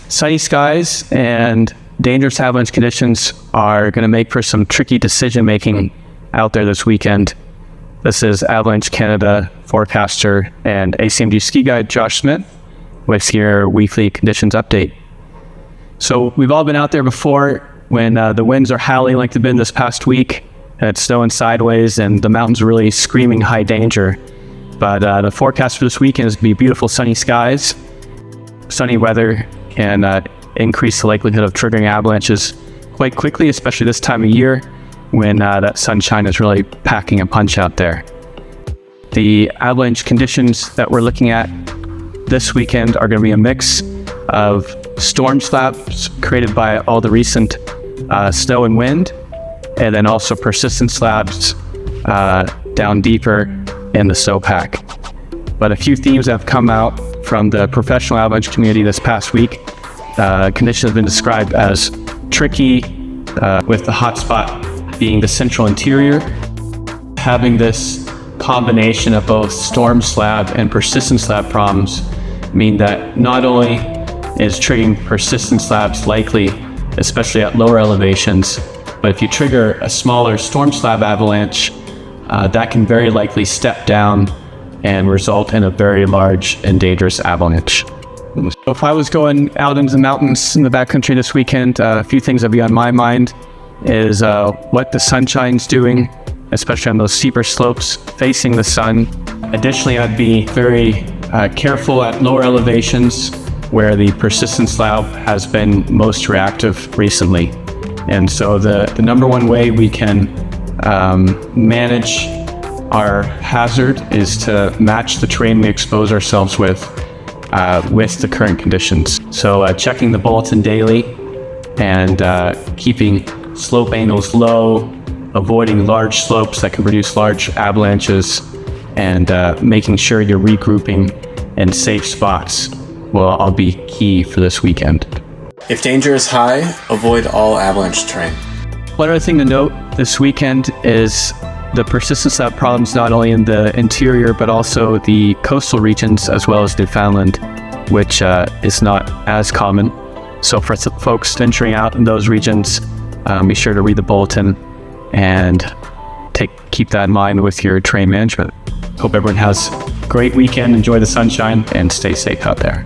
Sunny skies and dangerous avalanche conditions are going to make for some tricky decision-making out there this weekend. This is Avalanche Canada forecaster and ACMG ski guide Josh Smith with your weekly conditions update. So we've all been out there before when the winds are howling like they've been this past week, and it's snowing sideways and the mountains are really screaming high danger. But the forecast for this weekend is to be beautiful sunny skies. Sunny weather can increase the likelihood of triggering avalanches quite quickly, especially this time of year when that sunshine is really packing a punch out there. The avalanche conditions that we're looking at this weekend are going to be a mix of storm slabs created by all the recent snow and wind, and then also persistent slabs down deeper in the snowpack. But a few themes have come out from the professional avalanche community this past week. Conditions have been described as tricky, with the hotspot being the central interior. Having this combination of both storm slab and persistent slab problems mean that not only is triggering persistent slabs likely, especially at lower elevations, but if you trigger a smaller storm slab avalanche, that can very likely step down and result in a very large and dangerous avalanche. So if I was going out into the mountains in the backcountry this weekend, a few things that would be on my mind is what the sunshine's doing, especially on those steeper slopes facing the sun. Additionally, I'd be very careful at lower elevations where the persistent slab has been most reactive recently. And so the number one way we can manage our hazard is to match the terrain we expose ourselves with the current conditions. So checking the bulletin daily and keeping slope angles low, avoiding large slopes that can produce large avalanches, and making sure you're regrouping in safe spots will all be key for this weekend. If danger is high, avoid all avalanche terrain. One other thing to note this weekend is the persistent slab problems not only in the interior but also the coastal regions as well as Newfoundland, which is not as common. So for folks venturing out in those regions, be sure to read the bulletin and keep that in mind with your terrain management. Hope everyone has a great weekend, enjoy the sunshine, and stay safe out there.